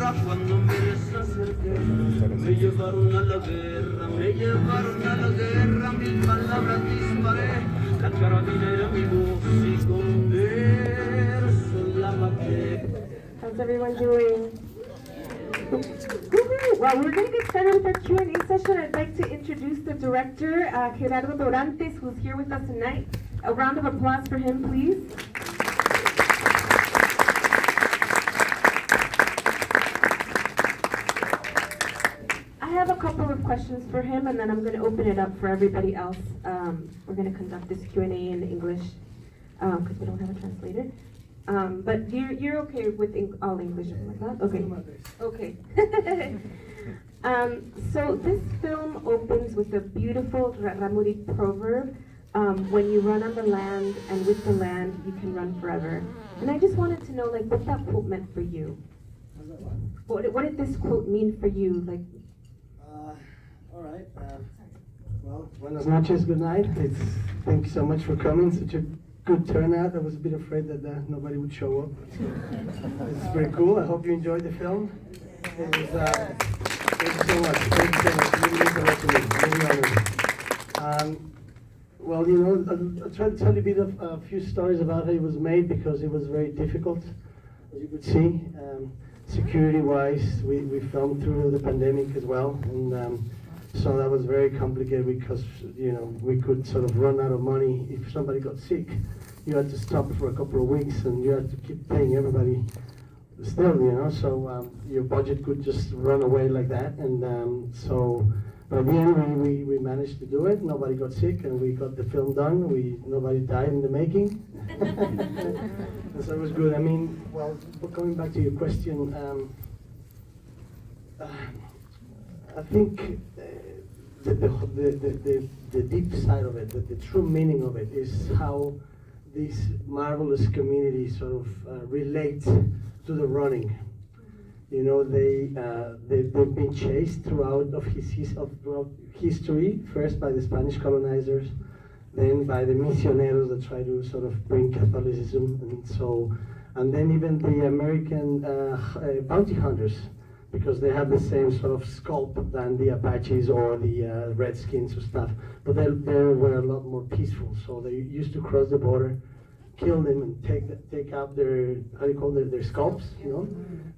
tierra cuando me les acerqué. Me llevaron a la guerra, me llevaron a la guerra, mil palabras disparé. La carabina era mi voz y con versos la maté. How's everyone doing? Well, we're going to get started with our Q&A session. I'd like to introduce the director, Gerardo Dorantes, who's here with us tonight. A round of applause for him, please. I have a couple of questions for him, and then I'm going to open it up for everybody else. We're going to conduct this Q&A in English, because we don't have a translator. But you're okay with all English like that? Okay. Okay. So this film opens with a beautiful Ramuri proverb. When you run on the land and with the land, you can run forever. And I just wanted to know, like, what that quote meant for you. What did this quote mean for you? Like. All right. Well, buenas noches. Good night. Thank you so much for coming. Such a good turnout. I was a bit afraid that nobody would show up. It's pretty cool. I hope you enjoyed the film. It was, thank you so much. Thank you so much. It really means a lot to me. Really honored. Well, you know, I'll try to tell you a bit of a few stories about how it was made, because it was very difficult, as you could see. Security-wise, we filmed through the pandemic as well, and so that was very complicated, because, you know, we could sort of run out of money. If somebody got sick, you had to stop for a couple of weeks, and you had to keep paying everybody still, you know, so your budget could just run away like that. And so, but at the end, we managed to do it. Nobody got sick, and we got the film done. Nobody died in the making. And so it was good. I mean, well, coming back to your question, I think the deep side of it, the true meaning of it, is how these marvelous communities sort of relate to the running. You know, they've been chased throughout history, first by the Spanish colonizers, then by the misioneros that try to sort of bring Catholicism, and then even the American bounty hunters, because they have the same sort of sculpt than the Apaches or the Redskins or stuff, but they were a lot more peaceful. So they used to cross the border, kill them, and take out their, how do you call it, their scalps, you know,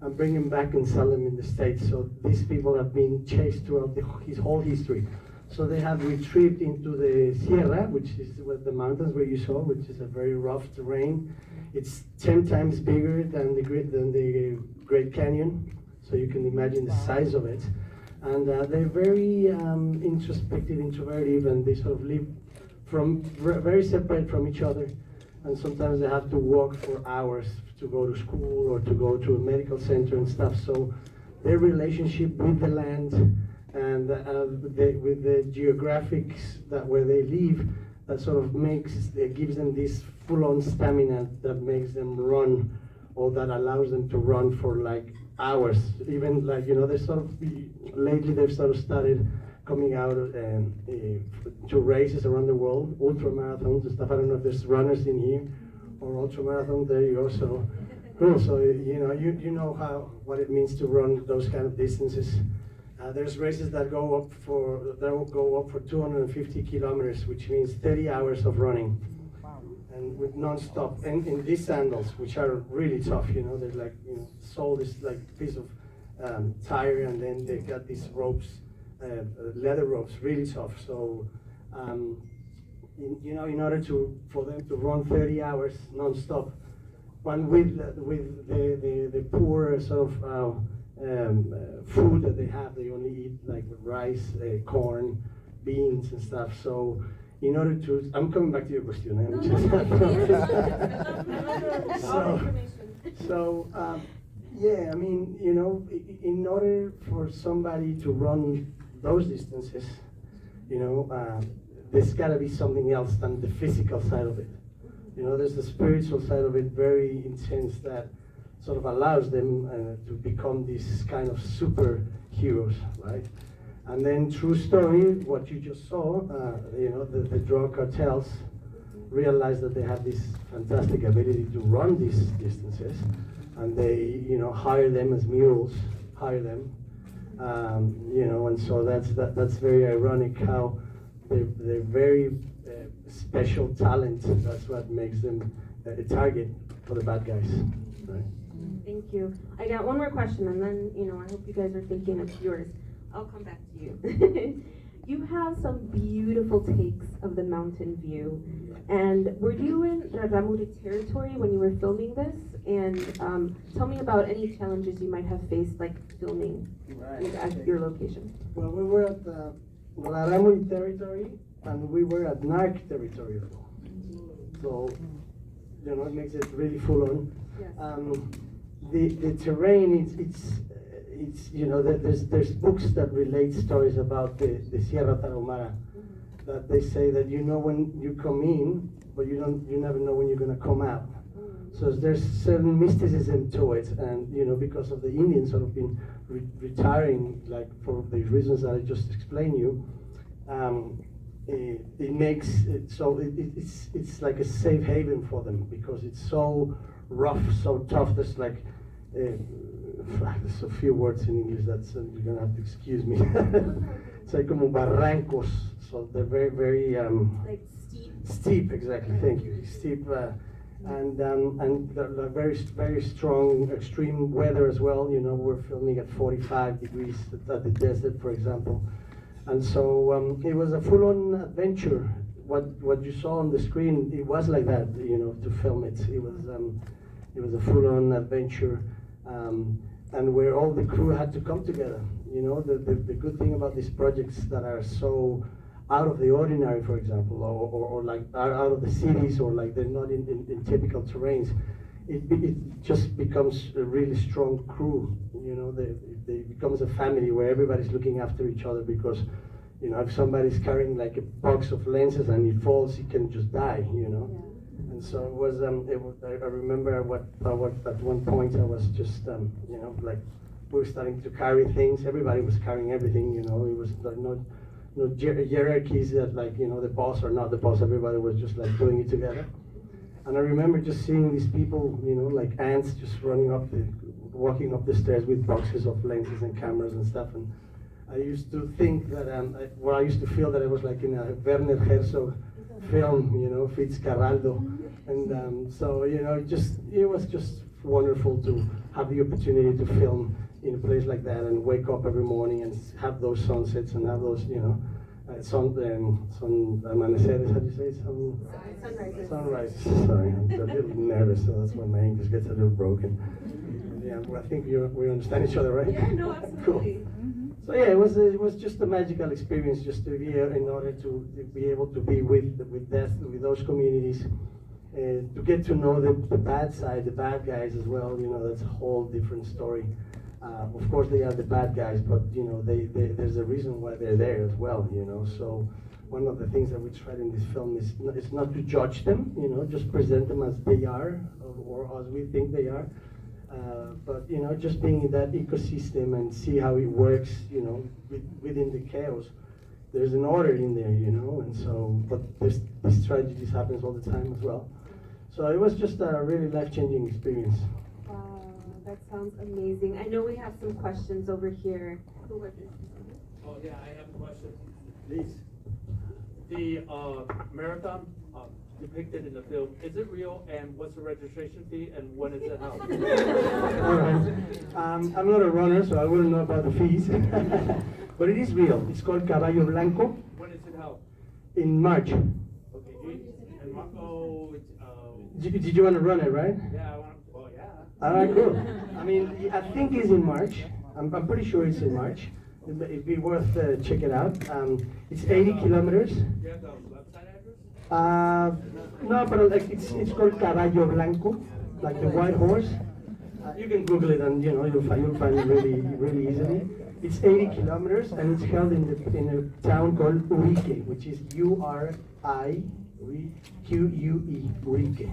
and bring them back and sell them in the States. So these people have been chased throughout his whole history. So they have retrieved into the Sierra, which is the mountains where you saw, which is a very rough terrain. It's 10 times bigger than the Great Canyon, so you can imagine the size of it. And they're very introspective, introverted, and they sort of live very separate from each other. And sometimes they have to walk for hours to go to school or to go to a medical center and stuff. So their relationship with the land and with the geographics where they live, that sort of gives them this full-on stamina that makes them run, or that allows them to run for like hours. Even like, you know, lately they've sort of started coming out to races around the world, ultra marathons and stuff. I don't know if there's runners in here or ultra marathons. There you go. So cool. So you know what it means to run those kind of distances. There's races that go up for 250 kilometers, which means 30 hours of running, and with non-stop, and in these sandals, which are really tough. You know, they're like, you know, sole is like a piece of tire, and then they got these ropes, leather ropes, really tough. So, you know, in order for them to run 30 hours non-stop, one with the poor sort of food that they have, they only eat like rice, corn, beans and stuff. So in order to, I'm coming back to your question. Yeah, I mean, you know, in order for somebody to run those distances, you know, there's got to be something else than the physical side of it. You know, there's the spiritual side of it, very intense, that sort of allows them to become these kind of superheroes, right? And then, true story, what you just saw, you know, the drug cartels realize that they have this fantastic ability to run these distances, and they, you know, hire them as mules hire them. You know, and so that's very ironic how they're very special talent. That's what makes them a target for the bad guys, right? Thank you. I got one more question, and then, you know, I hope you guys are thinking of yours. I'll come back to you. You have some beautiful takes of the mountain view. And were you in Raramuri territory when you were filming this? And tell me about any challenges you might have faced, like filming at your location. Well, we were at Raramuri territory, and we were at NARC territory as well. So, you know, it makes it really full on. Yes. The terrain, it's you know, there's books that relate stories about the Sierra Tarahumara, that they say that you know when you come in, but you never know when you're gonna come out. So there's certain mysticism to it, and you know, because of the Indians sort of been retiring, like for the reasons that I just explained you, it makes it so it's like a safe haven for them, because it's so rough, so tough. There's like there's a few words in English that's you're gonna have to excuse me. It's like como barrancos, so they're very Like steep. steep. Exactly, thank you. Steep, and they're very strong, extreme weather as well. You know, we're filming at 45 degrees at the desert, for example, and so it was a full-on adventure. What you saw on the screen, it was like that. You know, to film it, it was a full-on adventure. And where all the crew had to come together. You know, the good thing about these projects that are so out of the ordinary, for example, or like are out of the cities, or like they're not in typical terrains, it just becomes a really strong crew. You know, they becomes a family where everybody's looking after each other, because, you know, if somebody's carrying like a box of lenses and he falls, he can just die, you know. Yeah. And so it was, I remember at one point I was just, you know, like we were starting to carry things. Everybody was carrying everything, you know. It was no hierarchies that, like, you know, the boss or not the boss. Everybody was just like doing it together. And I remember just seeing these people, you know, like ants, just walking up the stairs with boxes of lenses and cameras and stuff. And I used to think that, I used to feel that I was like in a Werner Herzog film, you know, Fitzcarraldo. And so, you know, it was just wonderful to have the opportunity to film in a place like that, and wake up every morning and have those sunsets and have those, you know, amaneceres, how do you say? Sunrises. Sorry, I'm a little nervous, so that's when my English gets a little broken. Yeah, well, I think we understand each other, right? Yeah, no, absolutely. Cool. So yeah, it was just a magical experience, just to be here in order to be able to be with those communities. To get to know the bad side, the bad guys as well. You know, that's a whole different story. Of course, they are the bad guys, but you know, there's a reason why they're there as well. You know, so one of the things that we tried in this film is not to judge them. You know, just present them as they are, or as we think they are. But you know, just being in that ecosystem and see how it works. You know, within the chaos. There's an order in there, you know, and so, but these tragedies happens all the time as well. So it was just a really life-changing experience. Wow, that sounds amazing. I know we have some questions over here. Oh yeah, I have a question. Please. The marathon depicted in the film, is it real, and what's the registration fee, and when is it held? All right. I'm not a runner, so I wouldn't know about the fees. But it is real. It's called Caballo Blanco. When is it held? In March. Okay. Did you want to run it, right? Yeah, I want. Oh yeah. All right, cool. I mean, I think it's in March. I'm pretty sure it's in March. It'd be worth check it out. It's 80 kilometers. You have the website address? No, but like it's called Caballo Blanco, like the white horse. You can Google it, and you know you'll find it really easily. It's 80 kilometers, and it's held in a town called Urique, which is Urique, Urique.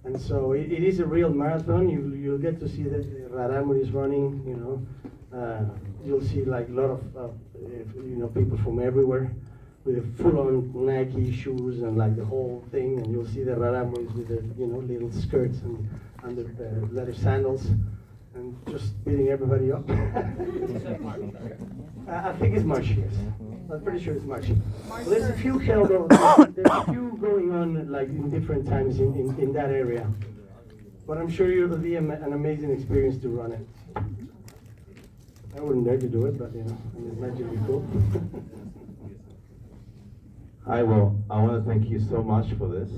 And so it is a real marathon. You'll get to see that Raramuri is running. You know, you'll see like a lot of you know, people from everywhere with the full-on Nike shoes and like the whole thing. And you'll see the Raramuris with the, you know, little skirts and the leather sandals. and just beating everybody up. I think it's March, yes. I'm pretty sure it's March. Well, there's a few held on, there's a few going on like in different times in that area. But I'm sure it'll be an amazing experience to run it. I wouldn't dare to do it, but you know, I imagine it'd be cool. Hi, well, I want to thank you so much for this.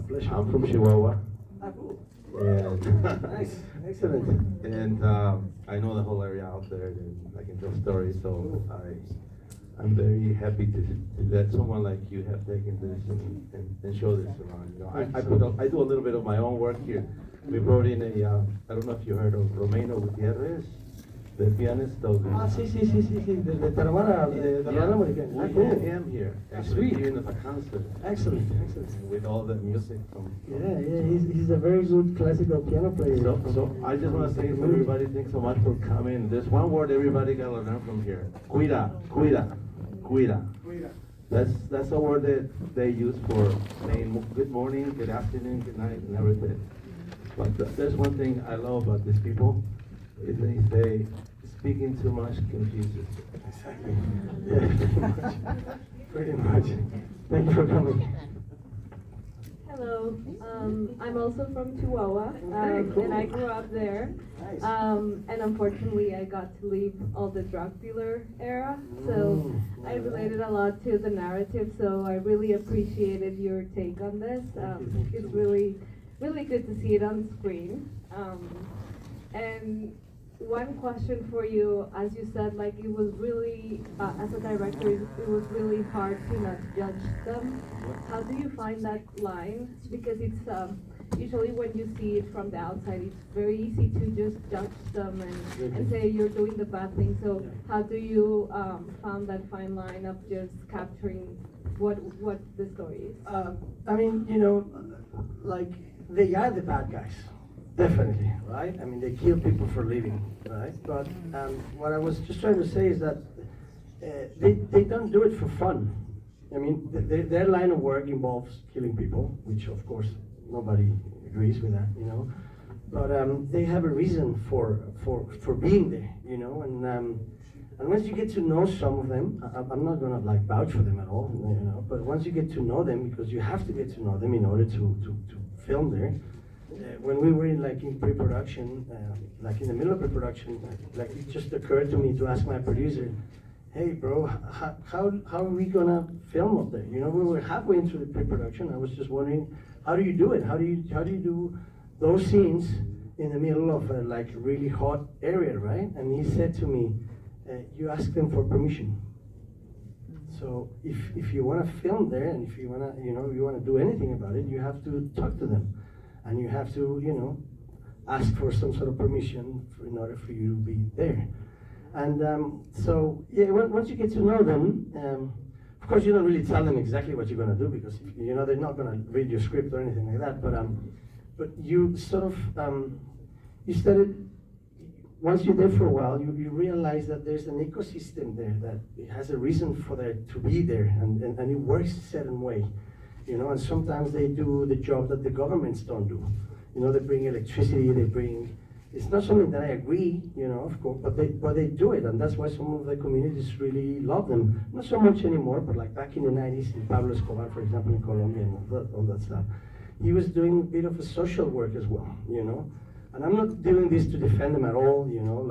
Pleasure. I'm from Chihuahua, Ah, cool. and Nice, excellent. and I know the whole area out there, and I can tell stories. So I'm very happy that someone like you have taken this and show this around. You know, I do a little bit of my own work here. We brought in I don't know if you heard of Romano Gutierrez, the pianist of Ah, sí, de Taramara, de Taramara Americana. Ah, we cool. had him here, actually Sweet. here in the concert. Excellent, excellent. With all the music from Yeah, he's a very good classical piano player. So I just want to say to everybody, thanks so much for coming. There's one word everybody gotta learn from here. Cuida. That's a word that they use for saying good morning, good afternoon, good night, and everything. But there's one thing I love about these people, is they say, speaking too much confuses. Exactly. Yeah, pretty much. Thank you for coming. Hello, I'm also from Chihuahua, cool. and I grew up there. Nice. And unfortunately, I got to leave all the drug dealer era, so I related a lot to the narrative. So I really appreciated your take on this. Thank you It's so much. really, really good to see it on screen. And one question for you, as you said, like it was really, as a director, it was really hard to not judge them. How do you find that line? Because it's usually when you see it from the outside, it's very easy to just judge them and say you're doing the bad thing. So how do you found that fine line of just capturing what the story is? I mean, you know, like they are the bad guys, definitely, right? I mean, they kill people for a living, right? But what I was just trying to say is that they don't do it for fun. I mean, their line of work involves killing people, which of course nobody agrees with that, you know. But they have a reason for being there, you know. And once you get to know some of them, I'm not gonna like vouch for them at all, you know. But once you get to know them, because you have to get to know them in order to film there. When we were in pre-production, like in the middle of pre-production, like it just occurred to me to ask my producer, "Hey, bro, how are we gonna film up there?" You know, we were halfway into the pre-production. I was just wondering, how do you do it? How do you do those scenes in the middle of a like really hot area, right? And he said to me, "You ask them for permission. So if you want to film there, and if you wanna you wanna do anything about it, you have to talk to them, and you have to ask for some sort of permission in order for you to be there." And so yeah, once you get to know them, of course you don't really tell them exactly what you're gonna do, because they're not gonna read your script or anything like that. But you sort of you started. Once you're there for a while, you realize that there's an ecosystem there that it has a reason for there to be there, and it works a certain way, and sometimes they do the job that the governments don't do. They bring electricity, it's not something that I agree, of course, but they do it, and that's why some of the communities really love them. Not so much anymore, but like back in the 90s, in Pablo Escobar, for example, in Colombia, and all that stuff, he was doing a bit of a social work as well, And I'm not doing this to defend him at all,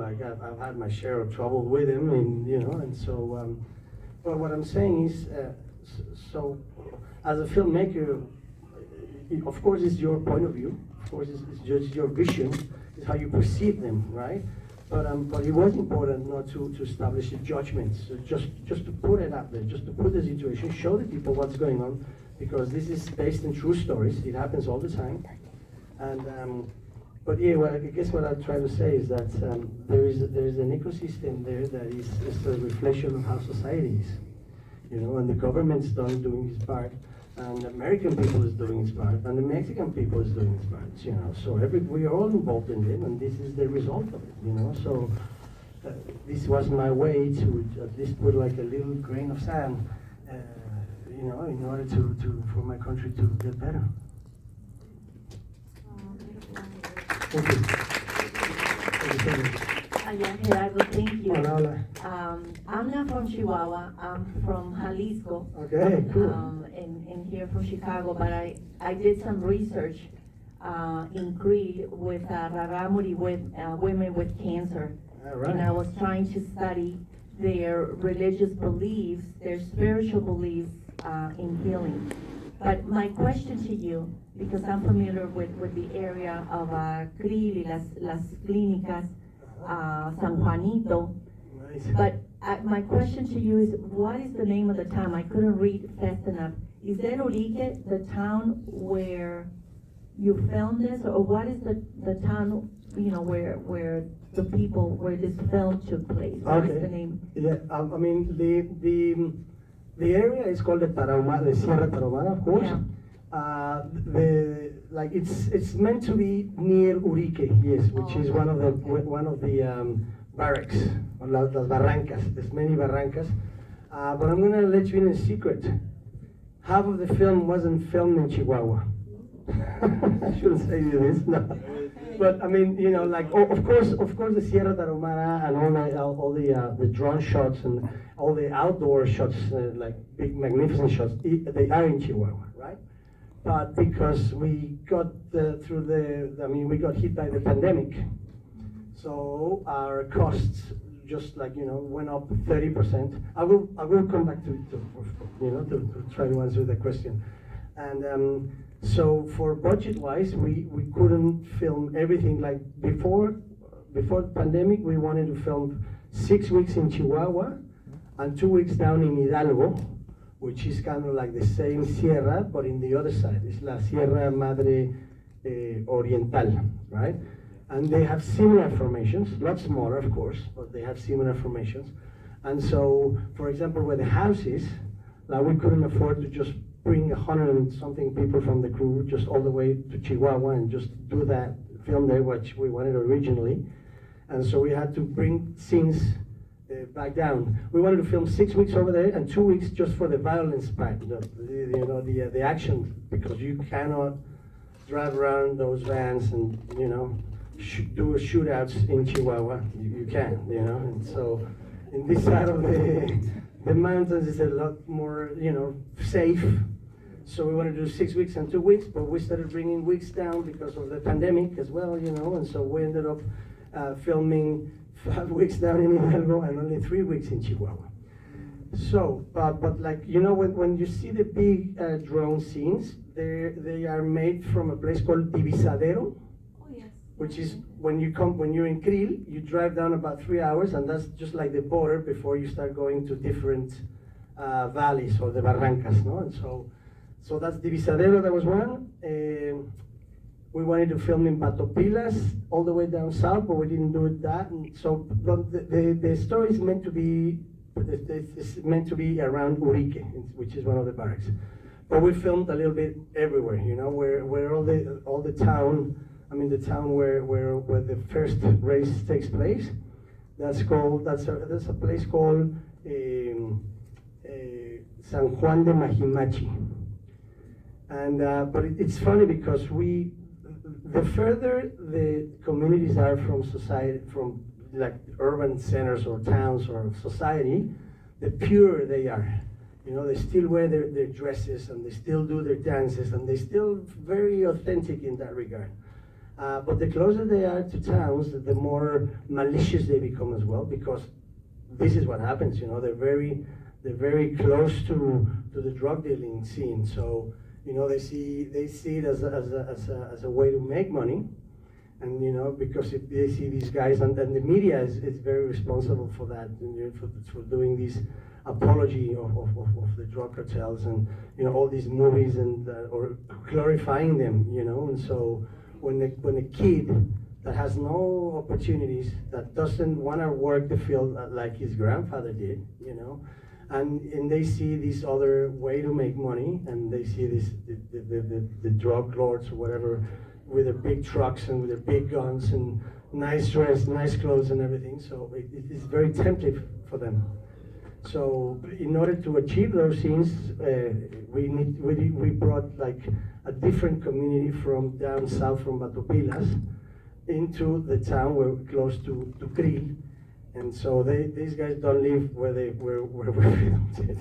like I've had my share of trouble with him, and so, but what I'm saying is, so as a filmmaker, of course it's your point of view, of course it's just your vision, it's how you perceive them, right? But it was important not to establish a judgment, so just to put it out there, just to put the situation, show the people what's going on, because this is based on true stories, it happens all the time, and but yeah, well, I guess what I'm trying to say is that there is an ecosystem there that is a reflection of how society is, and the government's doing its part, and the American people is doing its part, and the Mexican people is doing its part, so we are all involved in it, and this is the result of it, so this was my way to at least put like a little grain of sand, in order for my country to get better. Thank you. Yeah, Gerardo, thank you. Hola, I'm not from Chihuahua, I'm from Jalisco. Okay, cool. And here from Chicago, but I did some research in Crete with Raramuri, with women with cancer. All right. And I was trying to study their religious beliefs, their spiritual beliefs in healing. But my question to you, because I'm familiar with the area of Crete, las Clínicas, San Juanito, Nice. but my question to you is, what is the name of the town? I couldn't read fast enough. Is that Urique, the town where you filmed this, or what is the town, where the people, where this film took place? What is the name? Yeah, I mean, the area is called the Tarahumara, the Sierra Tarahumara, of course. Yeah. It's meant to be near Urique, yes, which is one of the barracks, or las barrancas. There's many barrancas, but I'm gonna let you in a secret. Half of the film wasn't filmed in Chihuahua. I shouldn't say this, no. But I mean, of course, the Sierra Tarahumara and all the drone shots and all the outdoor shots, like big magnificent shots, they are in Chihuahua, right? But because we got we got hit by the pandemic, so our costs just went up 30%. I will come back to try to answer the question. And so for budget-wise, we couldn't film everything. Like before the pandemic, we wanted to film 6 weeks in Chihuahua and 2 weeks down in Hidalgo, which is kind of like the same sierra, but in the other side. It's La Sierra Madre Oriental, right? And they have similar formations, a lot smaller, of course, but they have similar formations. And so, for example, where the house is, we couldn't afford to just bring 100 and something people from the crew just all the way to Chihuahua and just do that film there, which we wanted originally. And so we had to bring scenes back down. We wanted to film 6 weeks over there and 2 weeks just for the violence part, the action, because you cannot drive around those vans and do shootouts in Chihuahua. You can, and so in this side of the mountains is a lot more, safe. So we wanted to do 6 weeks and 2 weeks, but we started bringing weeks down because of the pandemic as well, and so we ended up filming 5 weeks down in Hidalgo and only 3 weeks in Chihuahua. So, but when you see the big drone scenes, they are made from a place called Divisadero, which is when you're in Krill, you drive down about 3 hours, and that's just like the border before you start going to different valleys or the barrancas, no? And so that's Divisadero. That was one. We wanted to film in Patopilas, all the way down south, but we didn't do that. And so the story is meant to be around Urique, which is one of the barracks. But we filmed a little bit everywhere, where all the town. The town where the first race takes place. That's a place called San Juan de Majimachi. And but it's funny because the further the communities are from society, from like urban centers or towns or society, the purer they are. They still wear their dresses and they still do their dances and they're still very authentic in that regard. But the closer they are to towns, the more malicious they become as well, because this is what happens. They're very close to the drug dealing scene. So they see it as a way to make money, and because if they see these guys, and the media is very responsible for that, for doing this apology of the drug cartels and all these movies and or glorifying them, and so. When a kid that has no opportunities, that doesn't want to work the field like his grandfather did, and they see this other way to make money, and they see the drug lords or whatever with their big trucks and with their big guns and nice dress, nice clothes and everything. So it is very tempting for them. So in order to achieve those scenes, we brought like a different community from down south from Batopilas, into the town where close to Krill, and so these guys don't live where we filmed it.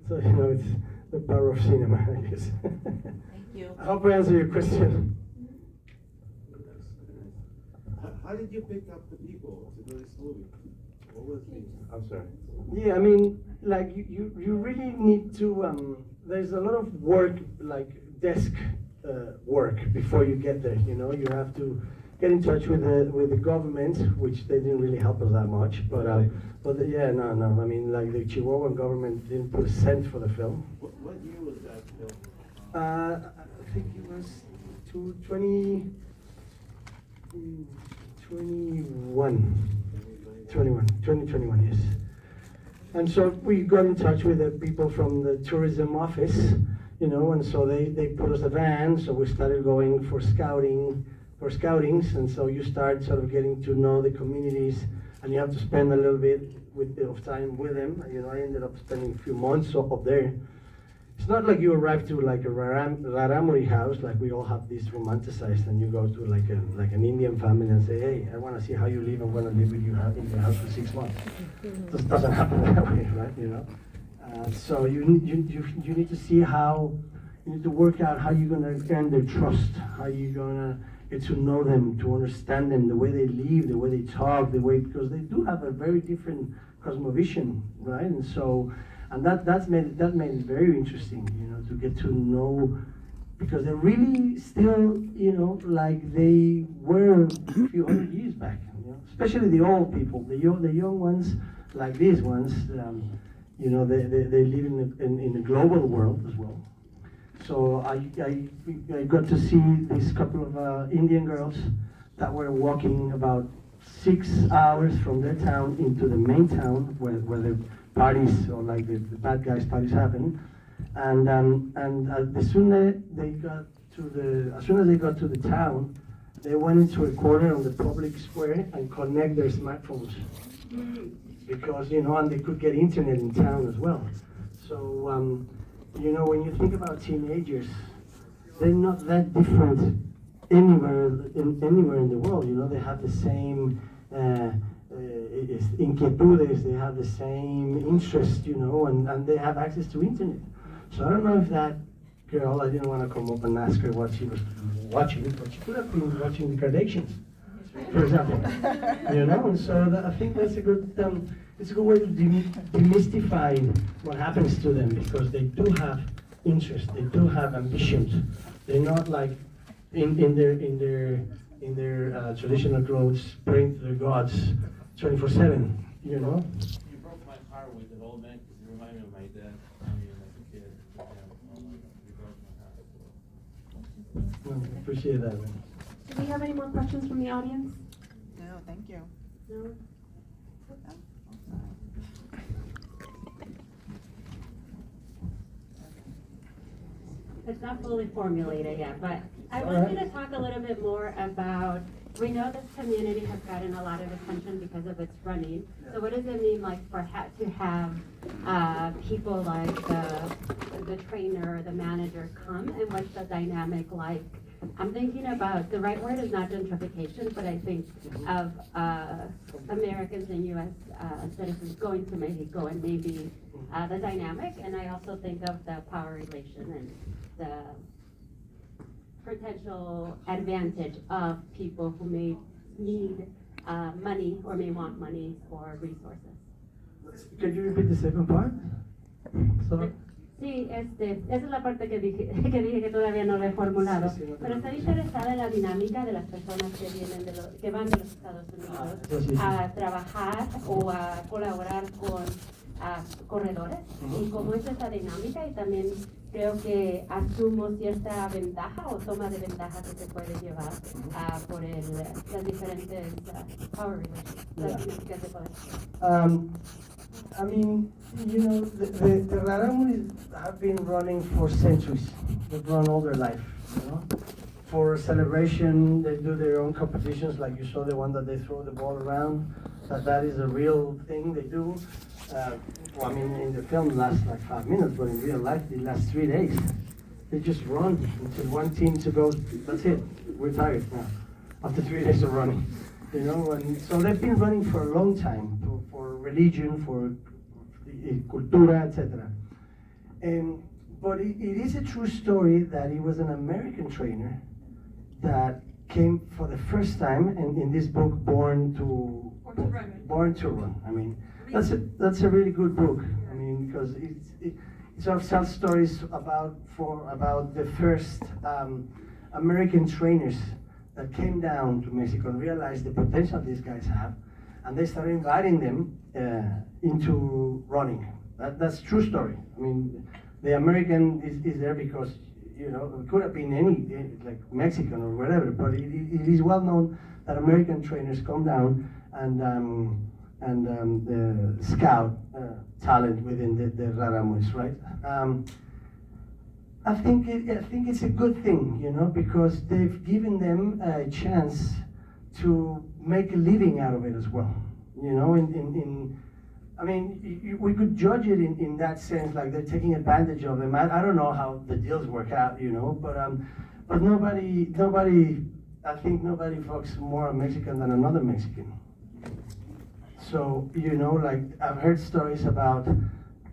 So it's the power of cinema, I guess. Thank you. I hope I answered your question. How did you pick up the people to do this movie? What was the? I'm sorry. Yeah, I mean, like you really need to. There's a lot of work, like desk work, before you get there. You have to get in touch with the government, which they didn't really help us that much. But yeah, no. I mean, like the Chihuahuan government didn't put a cent for the film. What year was that film? I think it was 2021. 2021, yes. And so we got in touch with the people from the tourism office, and so they put us a van, so we started going for scoutings, and so you start sort of getting to know the communities, and you have to spend a little bit of time with them. I ended up spending a few months up there. It's not like you arrive to like a Raramuri house, like we all have this romanticized, and you go to like an Indian family and say, hey, I want to see how you live, I want to live with you in your house for 6 months. It just doesn't happen that way, right? So you need to see how, you need to work out how you're going to earn their trust, how you're going to get to know them, to understand them, the way they live, the way they talk, because they do have a very different cosmovision, right? And so, and that made it very interesting, to get to know, because they're really still, like they were a few hundred years back, especially the old people, the young ones, like these ones, they live in a global world as well. So I got to see these couple of Indian girls that were walking about 6 hours from their town into the main town where the parties, or like the bad guys parties happen, and as soon as they got to the town, they went into a corner on the public square and connect their smartphones, because and they could get internet in town as well. So when you think about teenagers, they're not that different anywhere in the world. They have the same inquietudes, they have the same interest, and they have access to internet. So I don't know if that girl, I didn't want to come up and ask her what she was watching, but she could have been watching the Kardashians, for example. And so I think that's a good, it's a good way to demystify what happens to them, because they do have interest, they do have ambitions. They're not like in their traditional clothes, praying to their gods 24/7. You broke my heart with the old man, because you remind me of my dad. I mean, as a kid, you broke my heart. Well, appreciate that, man. Do we have any more questions from the audience? No, thank you. No? It's not fully formulated yet, but I want you to talk a little bit more about, we know this community has gotten a lot of attention because of its running. So what does it mean like to have people like the trainer or the manager come, and what's the dynamic like? I'm thinking about, the right word is not gentrification, but I think of Americans and U.S. Citizens going to Mexico, and maybe the dynamic, and I also think of the power relation and the potential advantage of people who may need money or may want money or resources. Can you repeat the second part? Sorry. Sí, esa es la parte que dije que todavía no lo he formulado, pero estoy interesada en la dinámica de las personas que vienen que van de los Estados Unidos a trabajar o a colaborar con corredores, y cómo es esa dinámica, y también creo que asumo cierta ventaja o toma de ventaja que se puede llevar por las diferentes power relations, las dinámicas de poder. I mean, the Raramuris have been running for centuries. They've run all their life, For celebration, they do their own competitions, like you saw the one that they throw the ball around. That is a real thing they do. I mean, in the film, it lasts like 5 minutes, but in real life, it lasts 3 days. They just run until one team goes, that's it, we're tired now. after 3 days of running. You know, and so they've been running for a long time for religion, for cultura, etc. But it is a true story that he was an American trainer that came for the first time in this book, Born to Run. I mean, that's a really good book. I mean, because it sort of tells stories about the first American trainers that came down to Mexico and realized the potential these guys have, and they started inviting them into running. That's true story. I mean, the American is there because, you know, it could have been any like Mexican or whatever, but it is well known that American trainers come down and scout talent within the Raramuis, right? I think it's a good thing, you know, because they've given them a chance to make a living out of it as well. You know, I mean, we could judge it in that sense, like they're taking advantage of them. I don't know how the deals work out, you know, but nobody, I think nobody fucks more a Mexican than another Mexican. So, you know, like I've heard stories about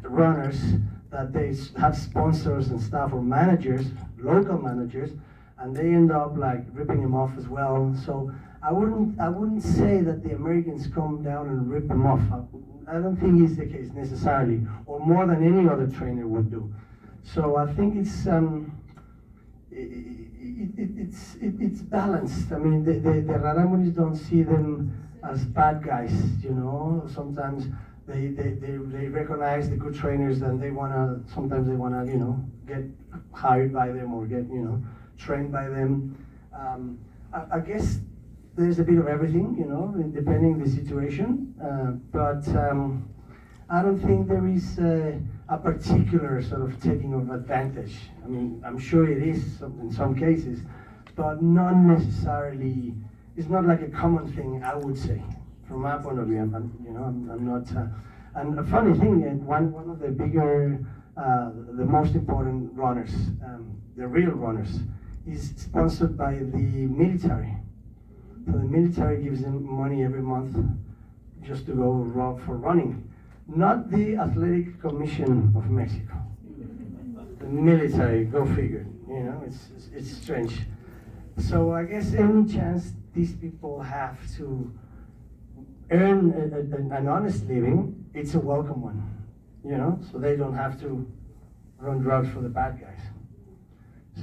runners that they have sponsors and stuff, or managers, local managers, and they end up like ripping them off as well. So I wouldn't say that the Americans come down and rip them off. I don't think it's the case necessarily, or more than any other trainer would do. So I think it's balanced. I mean, the Raramuris don't see them as bad guys, you know. Sometimes they recognize the good trainers, and sometimes they wanna, you know, get hired by them or get, you know, trained by them. I guess there's a bit of everything, you know, depending the situation. But I don't think there is a particular sort of taking of advantage. I mean, I'm sure it is in some cases, but not necessarily. It's not like a common thing, I would say, from my point of view. I'm not. And a funny thing, one of the bigger, the most important runners, the real runners, is sponsored by the military. So the military gives them money every month just to go for running. Not the Athletic Commission of Mexico. The military, go figure. You know, it's strange. So I guess any chance these people have to earn an honest living, it's a welcome one. You know, so they don't have to run drugs for the bad guys.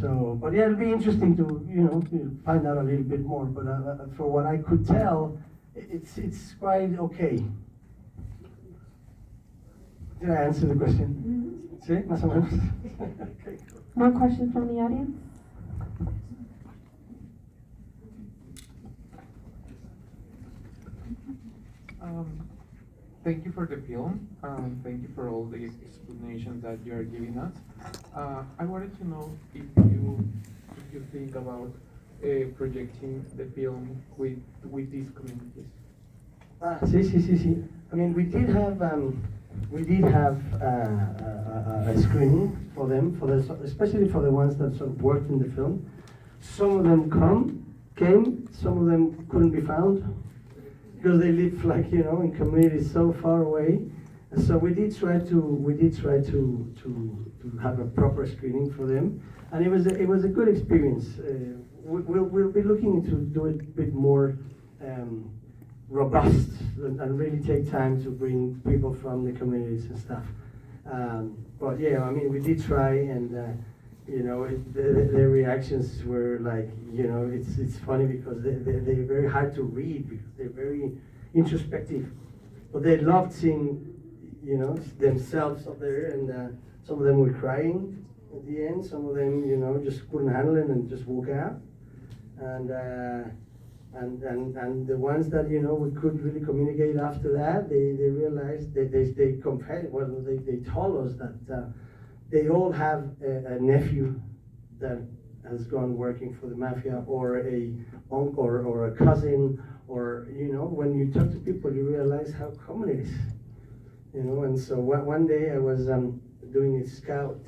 So, but yeah, it'll be interesting to, you know, to find out a little bit more. But for what I could tell, it's quite okay. Did I answer the question? Mm-hmm. Sí, más o menos. Okay, cool. More questions from the audience? Thank you for the film. Thank you for all the explanations that you are giving us. I wanted to know if you think about projecting the film with these communities. Sí. I mean, we did have a screening for them, especially for the ones that sort of worked in the film. Some of them came, some of them couldn't be found, because they live, like, you know, in communities so far away. And so we did try to have a proper screening for them, and it was a good experience. We'll be looking to do it a bit more robust and really take time to bring people from the communities and stuff. But yeah, I mean, we did try, and you know, their reactions were like, you know, it's funny because they're very hard to read because they're very introspective. But they loved seeing, you know, themselves up there, and some of them were crying at the end. Some of them, you know, just couldn't handle it and just walk out. And the ones that, you know, we could really communicate after that, they realized they compared. Well, they told us that. They all have a nephew that has gone working for the mafia, or a uncle, or a cousin, or, you know, when you talk to people, you realize how common it is, you know. And so one day I was doing a scout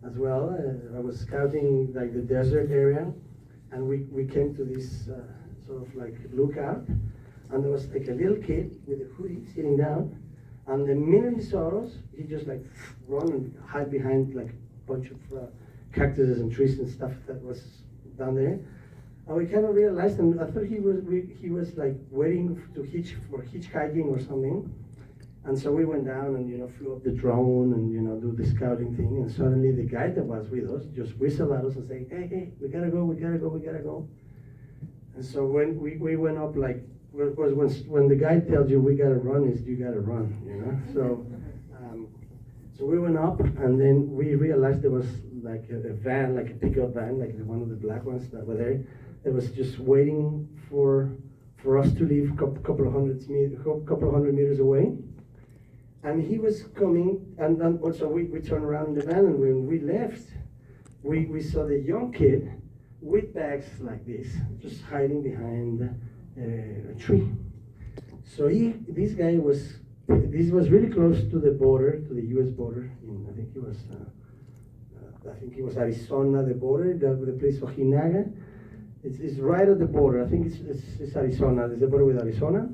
as well. I was scouting like the desert area, and we came to this sort of like look out, and there was like a little kid with a hoodie sitting down, and the minute he saw us, he just like run and hide behind like a bunch of cactuses and trees and stuff that was down there. And we kind of realized, and I thought he was like waiting to hitchhiking or something. And so we went down and, you know, flew up the drone and, you know, do the scouting thing. And suddenly the guy that was with us just whistled at us and said, hey, we gotta go. And so when we went up, like, when the guy tells you we gotta run, is you gotta run, you know? So we went up, and then we realized there was like a van, like a pickup van, like one of the black ones that were there. It was just waiting for us to leave a couple of hundred meters away. And he was coming, and so we turned around in the van, and when we left, we saw the young kid with bags like this, just hiding behind a tree. So this was really close to the border, to the U.S. border. I think it was Arizona, the border, the place for Ojinaga. It's right at the border. I think it's Arizona. Is the border with Arizona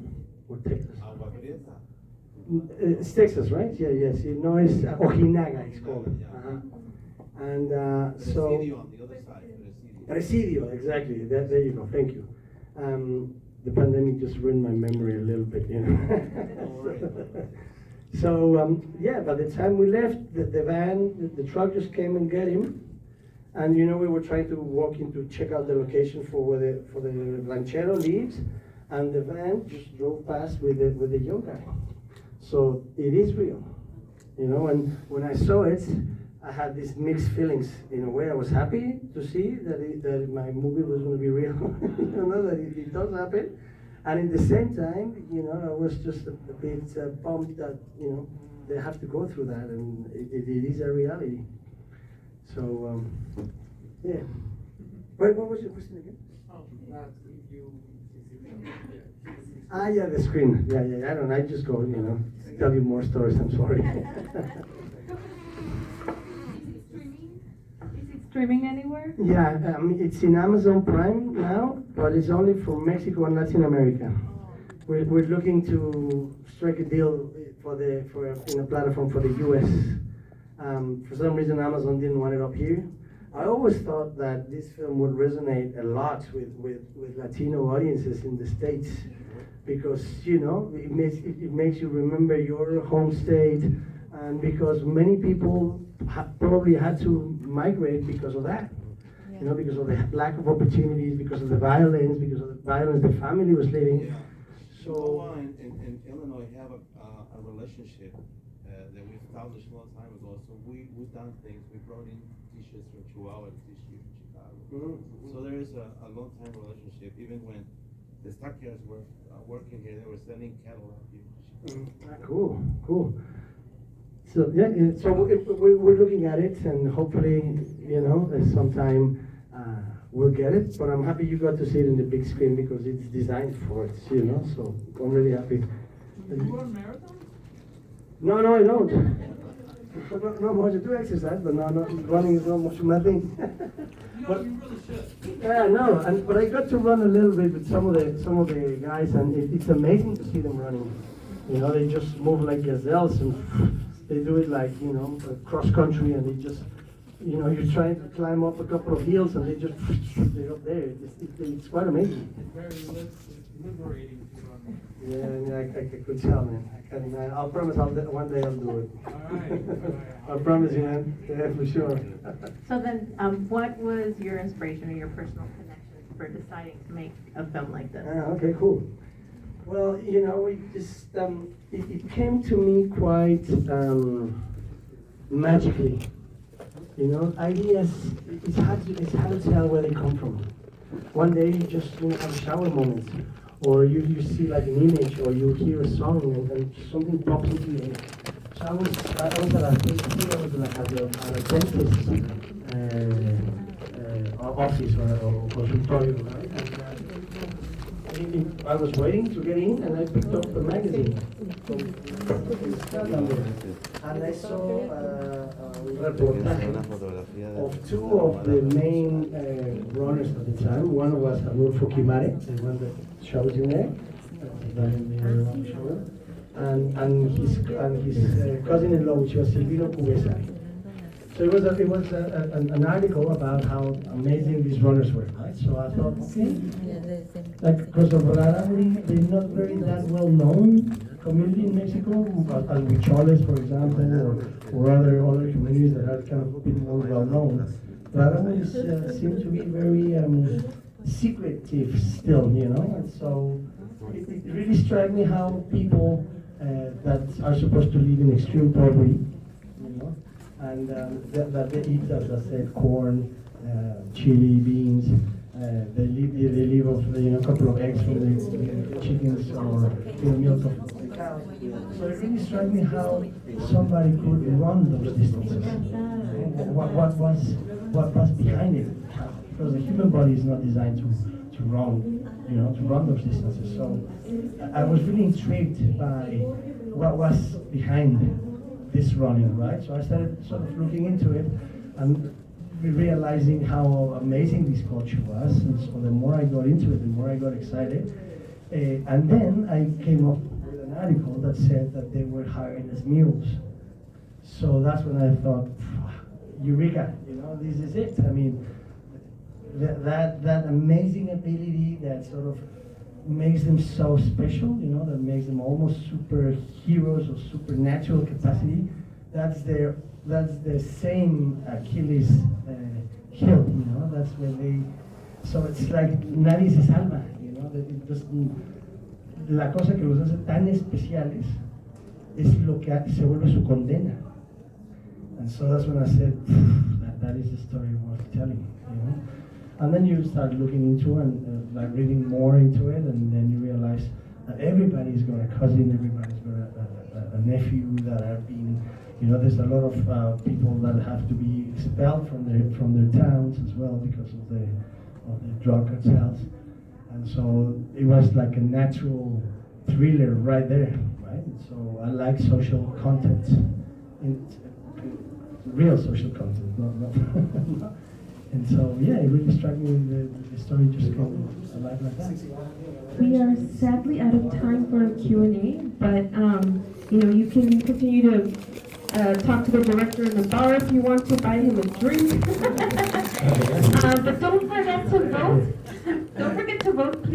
or Texas? It's Texas, right? Yeah, yes. No, it's Ojinaga, it's called. And so. Presidio on the other side. Presidio, exactly. There you go. Thank you. The pandemic just ruined my memory a little bit, you know. So yeah, by the time we left, the van, the truck just came and got him. And you know, we were trying to walk in to check out the location for the ranchero lives, and the van just drove past with the young guy. So it is real, you know. And when I saw it, I had these mixed feelings. In a way, I was happy to see that my movie was going to be real, you know, that it does happen. And at the same time, you know, I was just a bit bummed that, you know, they have to go through that, and it is a reality. So, yeah. Wait, what was your question again? Yeah, the screen. Yeah. I don't know. I just go, you know, tell you more stories. I'm sorry. Is it streaming anywhere? Yeah, it's in Amazon Prime now, but it's only for Mexico and Latin America. We're looking to strike a deal in a platform for the U.S. For some reason, Amazon didn't want it up here. I always thought that this film would resonate a lot with Latino audiences in the States, because, you know, it makes you remember your home state, and because many people probably had to migrate because of that. Yeah. You know, because of the lack of opportunities, because of the violence the family was living. Yeah. So in Illinois, we have a relationship that we established a long time ago. So we've done things. We brought in T-shirts from Chihuahua this year in Chicago. Mm-hmm. So there is a long time relationship. Even when the stockyards were working here, they were sending cattle out here to Chicago. Cool. So yeah, so we're looking at it, and hopefully, you know, sometime we'll get it. But I'm happy you got to see it in the big screen, because it's designed for it, you know. So I'm really happy. Do you run marathons? No, I don't. Not much. I do exercise, but not running is not much of my thing. But you really should. Yeah, no, but I got to run a little bit with some of the guys, and it's amazing to see them running. You know, they just move like gazelles, and they do it like, you know, cross country, and they just, you know, you're trying to climb up a couple of hills, and they're up there. It's quite amazing. It's very liberating to run. Yeah, I could tell, man. I'll promise one day I'll do it. All right. I promise you, man. Yeah, for sure. So then, what was your inspiration or your personal connection for deciding to make a film like this? Okay, cool. Well, you know, we just it came to me quite magically. You know, ideas, it's hard to tell where they come from. One day you just, you know, have a shower moment, or you see like an image, or you hear a song, and something pops into your head. So I was at a dentist office or consultorio, right? I was waiting to get in, and I picked up a magazine. And I saw a reportage of two of the main runners at the time. One was Adolfo Kimare, the one that shows you there, and his cousin-in-law, which was Silvino Cubesari. So it was an article about how amazing these runners were, right? So I thought, okay, like, because of Raramuri, they're not very that well known community in Mexico, as Huicholes, for example, or other communities that are kind of a bit more well known. Raramuri seem to be very secretive still, you know, and so it really struck me how people that are supposed to live in extreme poverty, you know, and that they eat, as I said, corn, chili, beans. They live off a couple of eggs from the chickens or milk of the cows. So it really struck me how somebody could run those distances. What was behind it? Because the human body is not designed to run, to run those distances. So I was really intrigued by what was behind this running, right? So I started sort of looking into it and realizing how amazing this culture was. And so the more I got into it, the more I got excited. And then I came up with an article that said that they were hired as mules. So that's when I thought, Eureka, this is it. I mean, that amazing ability that sort of makes them so special, that makes them almost superheroes or supernatural capacity. That's the same Achilles heel, that's where so it's like nadie se salva, la cosa que los hace tan especiales es lo que se vuelve su condena. And so that's when I said, that is a story worth telling, And then you start looking into and like reading more into it, and then you realize that everybody's got a cousin, everybody's got a nephew that have been, there's a lot of people that have to be expelled from their towns as well because of the drug cartels, and so it was like a natural thriller right there, right? So I like social content, real social content, not and so yeah, it really struck me. The story just came alive like that. We are sadly out of time for a Q&A, but you can continue to talk to the director in the bar if you want to, buy him a drink. But don't forget to vote. Don't forget to vote, please.